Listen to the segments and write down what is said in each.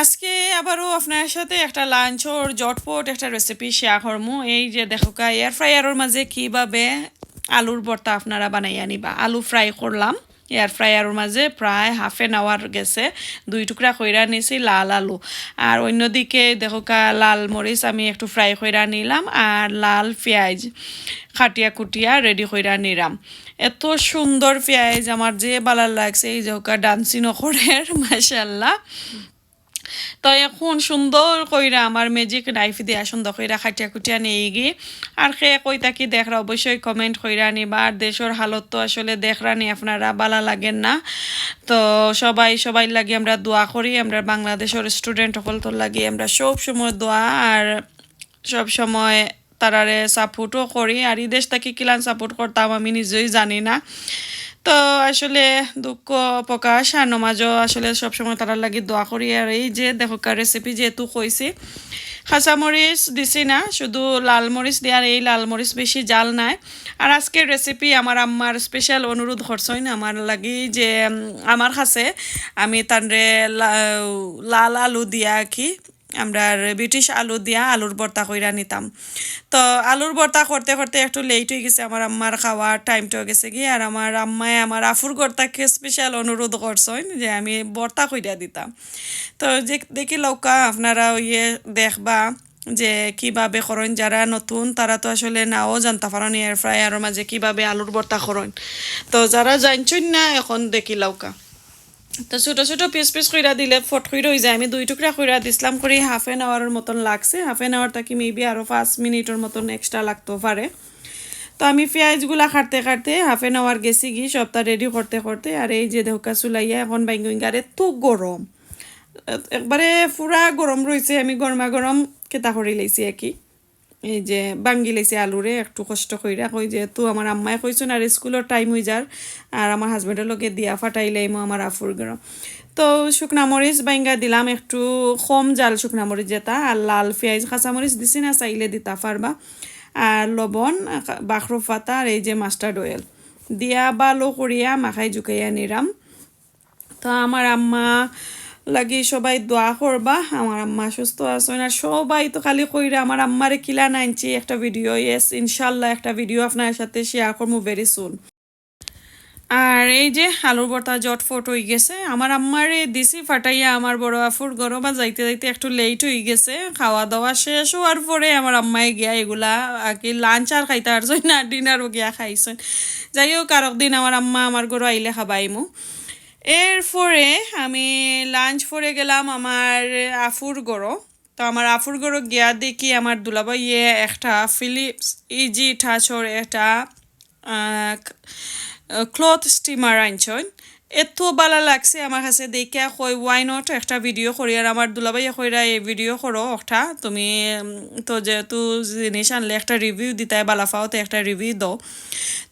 আজকে আবারও আপনার সাথে একটা লাঞ্চর জটপট একটা রেসিপি শেয়ার করমু। এই যে দেখো এয়ার ফ্রায়ারের মাঝে কীভাবে আলুর ভর্তা আপনারা বানাইয়া নিবা। আলু ফ্রাই করলাম এয়ার ফ্রায়ারের মাঝে, প্রায় হাফ এন আওয়ার গেছে। 2 টুকরা কইরা নিছি লাল আলু, আর অন্যদিকে দেখো লাল মরিচ আমি একটু ফ্রাই কইরা নিলাম, আর লাল পেঁয়াজ খাটিয়া কুটিয়া রেডি কইরা নিলাম। এত সুন্দর পেঁয়াজ আমার যে ভালো লাগছে, এই যে ডান্সি নকরের মাশাল্লাহ। তো এখন সুন্দর কইরা আমার ম্যাজিক নাইফ দিয়া সুন্দর কইরা খাটিয়া খুটিয়া নিয়ে গিয়ে আর খেয়ে কইতা কি দেখরা অবশ্যই কমেন্ট কইরা নিবা। আর দেশের হালত তো আসলে দেখরানি আপনারা বালা লাগেন না। তো সবাই লাগে আমরা দোয়া করি, আমরা বাংলাদেশের স্টুডেন্ট সকল তো লাগে আমরা সব সময় দোয়া আর সব সময় তারারে সাপোর্টও করি। আর এই দেশ থেকে কিলান সাপোর্ট করতাম আমি নিজেই জানি না। তো আসলে দুঃখ প্রকাশ আর নমাজও আসলে সবসময় তারার লাগি দোয়া করি। আর এই যে দেখো রেসিপি যেহেতু কইছি, কাঁচামরিচ দিছি না, শুধু লাল মরিচ দিয়ে, আর এই লাল মরিচ বেশি জাল নাই। আর আজকের রেসিপি আমার আম্মার স্পেশাল অনুরোধ করছেন আমার লাগি যে আমার কাছে আমি তানরে লাল আলু দিয়া কি আমরা ব্রিটিশ আলু দিয়া আলুর ভর্তা কইরা নিতাম। তো আলুর ভর্তা করতে করতে একটু লেট হয়ে গেছে, আমার আম্মার খাওয়ার টাইমটা গেছে কি। আর আমার আম্মায় আমার আফুর ভর্তাকে স্পেশাল অনুরোধ করছেন যে আমি ভর্তা কইরা দিতাম। তো যে দেখি লৌকা আপনারা ইয়ে দেখবা যে কীভাবে করেন। যারা নতুন তারা তো আসলে নাও জানতে পারেন এয়ার ফ্রায়ারের মাঝে কীভাবে আলুর ভর্তা করেন। তো যারা জানছেন না এখন দেখি লৌকা। তো ছোটো ছোটো পিস কইরা দিলে ফট কইরা হয়ে যায়। আমি 2 টুকরা কইরা দিছিলাম করে হাফ এন আওয়ারের মতন লাগছে। হাফ এন আওয়ার তাকে মেবি আরও 5 মিনিটের মতন এক্সট্রা লাগতেও পারে। তো আমি পেঁয়াজগুলা কাটতে হাফ এন আওয়ার গেছি গিয়ে সবটা রেডি করতে। আর এই যে দেহকা চুলাইয়া এখন বাইঙ্গার এত গরম, একবারে পুরা গরম রয়েছে। আমি গরমা গরম কেতা করে লাইছি আর কি। এই যে বাঙ্গি লাইছি আলুরে একটু কষ্ট কইরা, কই যেহেতু আমার আম্মায় কইছেন আর স্কুলের টাইম হয়ে যার, আর আমার হাজব্যান্ডের লোকে দিয়া ফাটাইলাইমো আমার আফুর গরম। তো শুকনা মরিচ বাইঙ্গা দিলাম, একটু কম জাল শুকনা মরিচ যেটা, আর লাল পেঁয়াজ কাঁচামরিচ দিছি না, চাইলে দিতা পারবা। আর লবণ, বাখরো পাতা, আর এই যে মাস্টার্ড অয়েল দিয়া ভালো করিয়া মাখাই জুকাইয়া নিলাম। তো আমার আম্মা লাগি সবাই দোয়া করবা, আমার আম্মা সুস্থ আছে না। সবাই তো খালি কইরা আমার আম্মারে কিলা নাইনছি একটা ভিডিও, ইয়েস ইনশাল্লাহ একটা ভিডিও আপনার সাথে শেয়ার করবো ভেরি সুন। আর এই যে আলুর ভর্তা জটফট হয়ে গেছে। আমার আম্মারে দিছি ফাটাইয়া আমার বড় আফুর গরবা যাইতে একটু লেট হয়ে গেছে। খাওয়া দাওয়া শেষ হওয়ার পরে আমার আম্মায় গিয়া এগুলা আর কি লাঞ্চ আর খাইতে পারছেন না, ডিনারও গিয়া খাইছেন। যাই হোক আর দিন আমার আম্মা আমার গরু আইলে খাবাইমু। এরপরে আমি লাঞ্চ করে গেলাম আমার আফুর গরো। তো আমার আফুর গরো গিয়া দেখি আমার দুলাভাইয়ে একটা ফিলিপস ইজি টাচর একটা ক্লথ স্টিমার আনছেন। এত ভালো লাগছে আমার কাছে দেখে, কই ওয়াই নট একটা ভিডিও করি। আর আমার দুলাভাইয়া কইরা এই ভিডিও করো একটা তুমি, তো যেহেতু জিনিস আনলে একটা রিভিউ দিতাই বালাফাওতে একটা রিভিউ দাও।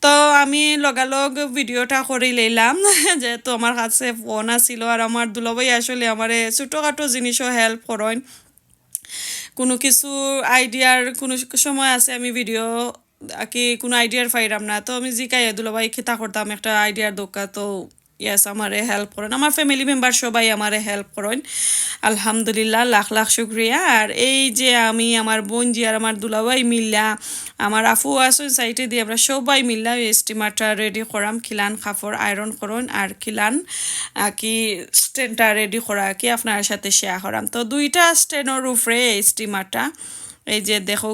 তো আমি লগালগ ভিডিওটা করে লইলাম যেহেতু আমার কাছে ফোন আসিল। আর আমার দুলাভাই আসলে আমার ছোটোখাটো জিনিসও হেল্প করেন। কোনো কিছু আইডিয়ার কোনো সময় আছে আমি ভিডিও কি কোনো আইডিয়ার পাইরাম না, তো আমি জিকাই দুলাভাই খেতা করতাম একটা আইডিয়ার দোকা। তো ইয়াস আমারে হেল্প করেন, আমার ফ্যামিলি মেম্বার সবাই আমারে হেল্প করেন, আলহামদুলিল্লাহ লাখ লাখ শুক্রিয়া। আর এই যে আমি আমার বোনজি আর আমার দুলাভাই মিল্লা, আমার আফু আসুন সাইটে দিয়ে আমরা সবাই মিল্লা এই স্টিমারটা রেডি করাম। খিলান কাপড় আয়রন করুন আর খিলান কি স্ট্যান্ডটা রেডি করা কি আপনার সাথে শেয়ার করাম। তো 2টা স্ট্যান্ডের উপরে এই স্টিমারটা এই যে দেখো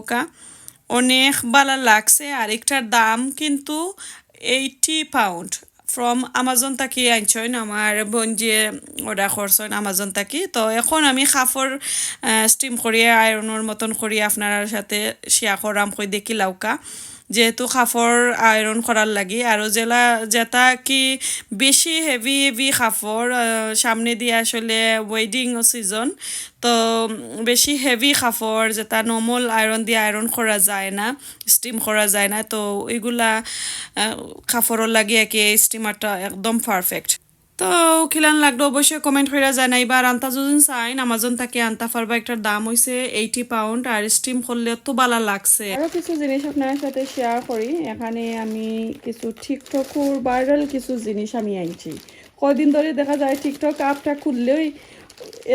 অনেক ভালো লাগছে। আর একটার দাম কিন্তু 80 পাউন্ড ফ্রম আমাজন থাকি আনছেন আমার বোন যে অর্ডার করছেন আমাজন থাকি। তো এখন আমি কাপড় স্টিম করিয়ে আয়রনের মতন করিয়ে আপনার সাথে শেয়ার করাম, কই দেখি লাউকা যেহেতু কাপড় আয়রন করার লাগি। আর যেটা কি বেশি হেভি কাপড় সামনে দিয়ে আসলে ওয়েডিং সিজন, তো বেশি হেভি কাপড় যেটা নর্মাল আয়রন দিয়ে আয়রন করা যায় না, স্টিম করা যায় না, তো এগুলা কাপড়ের লাগে কি স্টিমারটা একদম পারফেক্ট। তো খিলান লাগলো অবশ্যই কমেন্ট করে জানাইবা। আর আনতা যদি চাইন আমাজন থেকে আনতা পারবা। একটার দাম হয়েছে 80 পাউন্ড আর স্টিম করলে তো ভালো লাগছে। আরও কিছু জিনিস আপনার সাথে শেয়ার করি। এখানে আমি কিছু টিকটকের ভাইরাল কিছু জিনিস আমি আনছি। কদিন ধরে দেখা যায় টিকটক অ্যাপটা খুললেই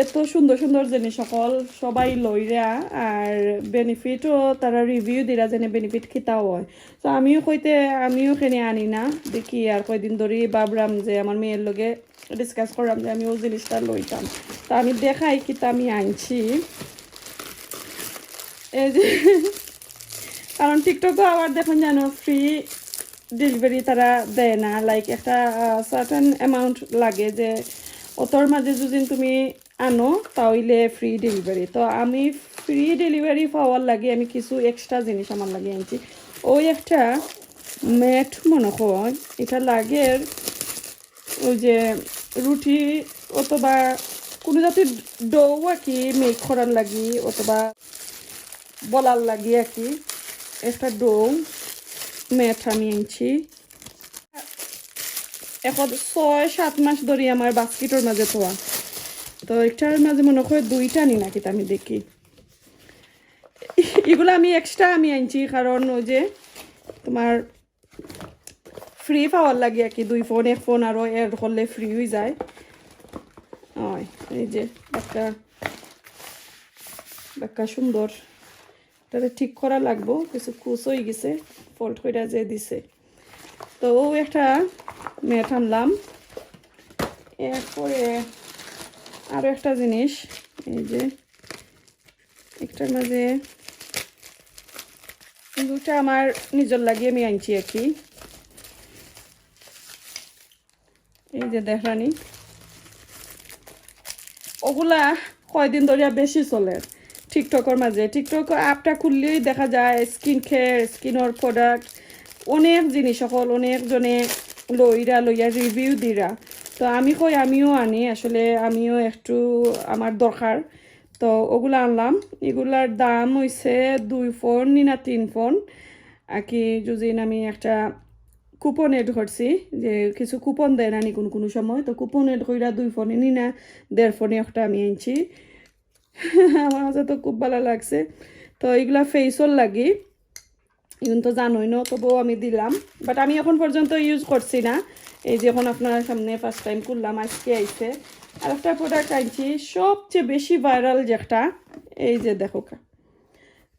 এত সুন্দর সুন্দর জিনিস সকল সবাই লইরা আর বেনিফিটও তারা রিভিউ দিরা যেন বেনিফিট খিতাও হয়। তো আমিও খেনে আনি না দেখি আর কয়দিন ধরে ভাবলাম যে আমার মেয়ের লগে ডিসকাস করলাম যে আমি ওই জিনিসটা লইতাম। তা আমি দেখাই কিতা আমি আনছি এই যে কারণ টিকটকও আবার দেখুন জানো ফ্রি ডেলিভারি তারা দেয় না, লাইক একটা সার্টেন অ্যামাউন্ট লাগে যে অতর মাঝে যদি তুমি আনো তাহলে ফ্রি ডেলিভারি। তো আমি ফ্রি ডেলিভারি পাওয়ার লাগে আমি কিছু এক্সট্রা জিনিস আমার লাগে আনছি। ওই একটা ম্যাট মনে হয় এটা লাগে ওই যে রুটি অথবা কোনো জাতির ডো আর কি মেক করার লাগি অথবা বলার লাগি আর কি একটা ডো ম্যাট আমি আনছি। এখন 6-7 মাস ধরে আমার বাস্কেটের মাঝে থোয়া, তো এটার মাঝে মনে হয় 2টা নি নাকি আমি দেখি। এগুলো আমি এক্সট্রা আমি আনছি কারণ ওই যে তোমার ফ্রি পাওয়ার লাগে আর কি 2 ফোন 1 ফোন আরও এড করলে ফ্রি হয়ে যায়। ওই এই যে একটা সুন্দর তাহলে ঠিক করা লাগবো, কিছু কুচ হয়ে গেছে ফল্ট করে যে দিছে। তো একটা ম্যাট আনলাম। এরপরে আরও একটা জিনিস এই যে একটার মাঝে দুটা আমার নিজের লাগিয়ে আমি আনছি আর কি। এই যে দেখানি ওগুলা কয়দিন ধরে বেশি চলে টিকটকের মাঝে। টিকটক অ্যাপটা খুললেই দেখা যায় স্কিন কেয়ার স্কিনের প্রোডাক্ট অনেক জিনিস সকল অনেকজনে লইয়া রিভিউ দিরা। তো আমি আমিও আনি আসলে আমিও একটু আমার দরকার, তো ওগুলো আনলাম। এগুলার দাম হয়েছে 2 ফোন না 3 ফোন আর কি। যদি আমি একটা কুপন এড করছি যে কিছু কুপন দেয় না নি কোনো সময়, তো কুপন এড কইরা 2 ফোনে নি না 1.5 ফোনে একটা আমি আনছি। আমার কাছে তো খুব ভালো লাগছে। তো এগুলা ফেসর লাগি এখন তো জানোই না, তবুও আমি দিলাম, বাট আমি এখন পর্যন্ত ইউজ করছি না। এই যে এখন আপনার সামনে ফার্স্ট টাইম করলাম, আজকে আইছে। আর একটা প্রোডাক্ট আনছি সবচেয়ে বেশি ভাইরাল যেটা এই যে দেখো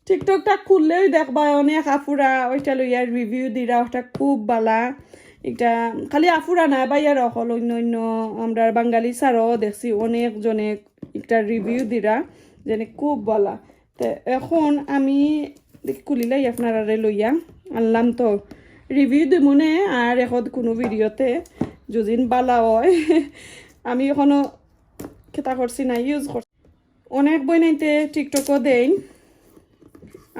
টিকটকটা খুললেই দেখবা অনেক আফুরা ওইটা লইয়া রিভিউ দিরা ওটা খুব বালা। এটা খালি আফুরা না বাইয়ার হল অন্য আমরা বাঙালি ছাড়াও দেখছি অনেকজনে একটা রিভিউ দিরা যেন খুব বালা। তো এখন আমি খুলিলাই আপনারা লইয়া আনলাম, তো রিভিউ দিব মনে আর এখন কোনো ভিডিওতে যদি বালা হয়। আমি এখনো খেতা করছি না, ইউজ করছি। অনেক বই নাইতে টিকটকও দেই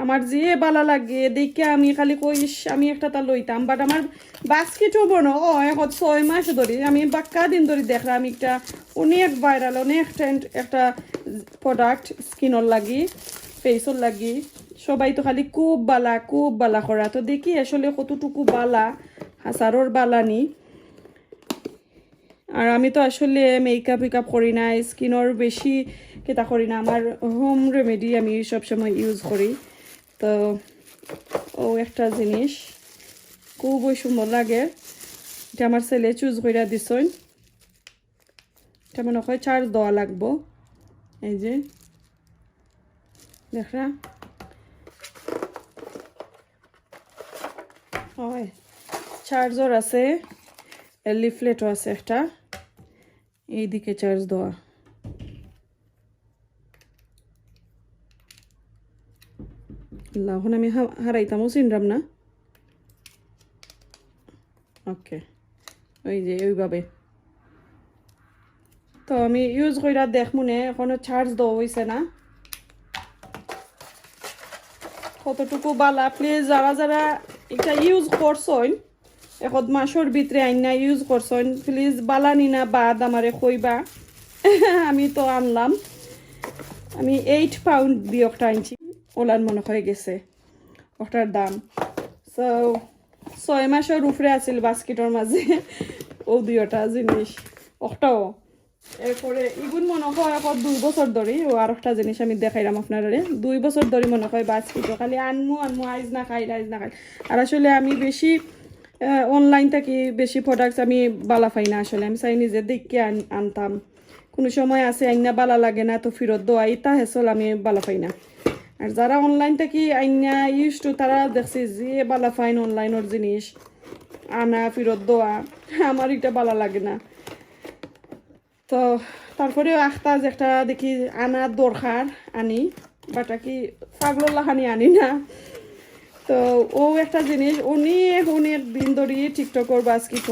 আমার যে বালা লাগে দেখে আমি খালি কইস আমি একটা তা লইতাম, বাট আমার বাস্কেটও বনো এখন 6 মাস ধরে আমি বাক্কা দিন ধরে দেখলাম আমি একটা অনেক ভাইরাল অনেক ট্রেন্ড একটা প্রোডাক্ট স্কিনের লাগি ফেসর লাগি সবাই তো খালি খুব বালা করা। তো দেখি আসলে কতটুকু বালা হাসারোর বালা নি। আর আমি তো আসলে মেকআপ করি না, স্কিনের বেশি কেতা করি না, আমার হোম রেমেডি আমি সবসময় ইউজ করি। তো ও একটা জিনিস খুবই সুন্দর লাগে, এটা আমার ছেলে চুজ করে দিছই। এটা মনে হয় চার্জ দেওয়া লাগবো, এই যে দেখা হয় চার্জর আছে, লিফলেটও আছে একটা এইদিকে চার্জ দেওয়া। এখন আমি হারাইতামও চিনলাম না। ওকে ওই যে ওইভাবে তো আমি ইউজ কইরা দেখ মনে এখনো চার্জ দেওয়া হয়েছে না কতটুকু বালা। প্লিজ যারা এটা ইউজ করছেন 1 মাসের ভিতরে আইনা ইউজ করছেন প্লিজ বালানি না বাদ আমারে কইবা। আমি তো আনলাম, আমি 8 পাউন্ড দিয়ে একটা আনছি, ওলার মনে হয়ে গেছে ওটার দাম। সো 6 মাসের উপরে আছিল বাস্কেটের মাঝে ও দুইটা জিনিস ওটাও। এরপরে ইগুন মনে হয় 2 বছর ধরে ও আর একটা জিনিস আমি দেখাইলাম আপনারা 2 বছর ধরে মনে হয় বাস্কেটও খালি আনমু আইজ না খাই। আর আসলে আমি বেশি অনলাইন থেকে বেশি প্রোডাক্টস আমি বালা পাই না, আসলে আমি চাই নিজে দেখে আনতাম। কোনো সময় আছে আইনা বালা লাগে না তো ফেরত দেওয়া ইতা হেসল আমি বালা পাই না আর যারা অনলাইন থেকে আইনা ইউজ টু তারা দেখছি যে বালা ফাইন অনলাইনের জিনিস আনা ফেরত দেওয়া আমার এটা বালা লাগে না তো তারপরেও আখতাজ একটা দেখি আনার দরকার আনি বাটা কি পাগলাখানি আনি না তো ও একটা জিনিস অনেক অনেক দিন ধরে টিকটকর বাস্কিট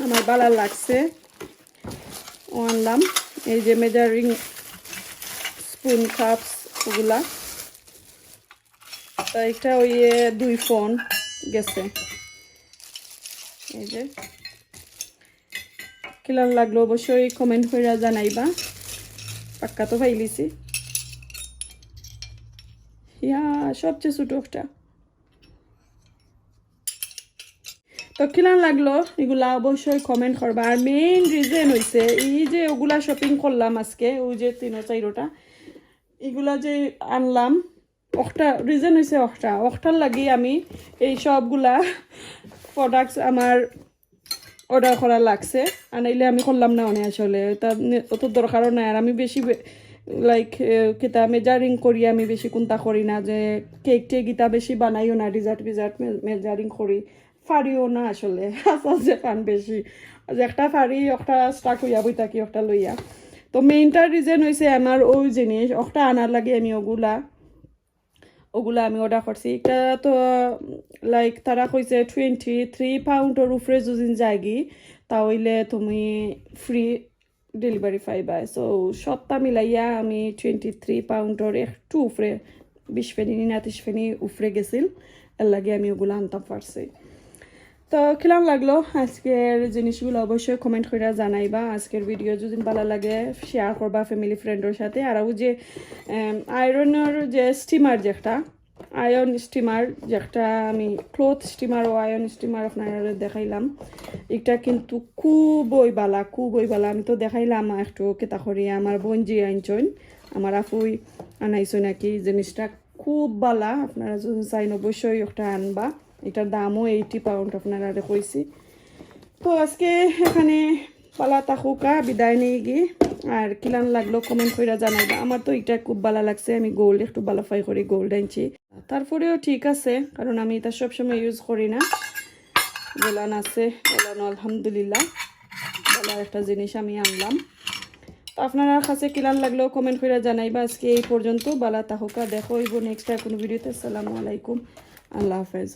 আমার বালা লাগছে ও আনলাম এই যে মেজারিং স্পুন কাপস ওগুলা তো একটা ওই 2 ফোন গেছে এই যে কেমন লাগলো অবশ্যই কমেন্ট করে জানাইবা পাক্কা তো পাইলিছি ইয়া সবচেয়ে ছোট একটা তো কেমন লাগলো এগুলা অবশ্যই কমেন্ট করবা আর মেইন রিজন হইছে এই যে ওগুলা শপিং করলাম আজকে ওই যে 3-4টা এগুলা যে আনলাম একটা রিজন হইছে একটার লাগি আমি এই সবগুলা প্রোডাক্টস আমার অর্ডার করা লাগছে আর নাইলে আমি করলাম না অনেক আসলে তার অত দরকারও নাই আর আমি বেশি লাইক কিতা মেজারিং করি আমি বেশি কোনটা করি না যে কেক টেক গীতা বেশি বানাইও না ডিজার্ট মেজারিং করি ফাড়িও না আসলে আসাল যে পান বেশি একটা ফাড়ি একটা স্টাক হইয়া বই থাকি একটা লইয়া তো মেইনটার রিজন হয়েছে আমার ওই জিনিস একটা আনার লাগে আমি ওগুলা আমি অর্ডার করছি এটা তো লাইক তারা কইছে 23 পাউন্ডের উপরে যদি যায়গি তাহলে তুমি ফ্রি ডেলিভারি পাইবা সো সবটা মিলাইয়া আমি 23 পাউন্ডের একটু উপরে 20 পেনি না 30 পেনি উপরে গেছিল এর লাগে আমি ওগুলো আনতাম পারছি তো কেমন লাগলো আজকের জিনিসগুলো অবশ্যই কমেন্ট করে জানাইবা আজকের ভিডিও যদি ভালো লাগে শেয়ার করবা ফ্যামিলি ফ্রেন্ডের সাথে আর ও যে আয়রনের যে স্টিমার যেটা আয়রন স্টিমার যেটা আমি ক্লথ স্টিমার ও আয়রন স্টিমার আপনারা দেখাইলাম এটা কিন্তু খুবই বালা আমি তো দেখাইলাম একটু কেতা করি আমার বোনজি আনছন আমার আপুই আনাইছো নাকি জিনিসটা খুব বালা আপনারা যদি চাইন অবশ্যই একটা আনবা এটার দামও 80 পাউন্ড আপনারা কইছি তো আজকে এখানে পালা তাকুকা বিদায় নিয়ে গিয়ে আর কিলান লাগলো কমেন্ট করে জানাইবা আমার তো এটা খুব ভালো লাগছে আমি গোল্ড একটু ভালো ফাই করি গোল্ড আনছি তারপরেও ঠিক আছে কারণ আমি এটা সবসময় ইউজ করি না গোলান আছে গোলানো আলহামদুলিল্লাহ ভালো একটা জিনিস আমি আনলাম তো আপনারা কাছে কিলান লাগলো কমেন্ট করে জানাইবা আজকে এই পর্যন্ত বালা তাকুকা দেখো নেক্সট কোনো ভিডিওতে আসসালামু আলাইকুম আল্লাহ হাফেজ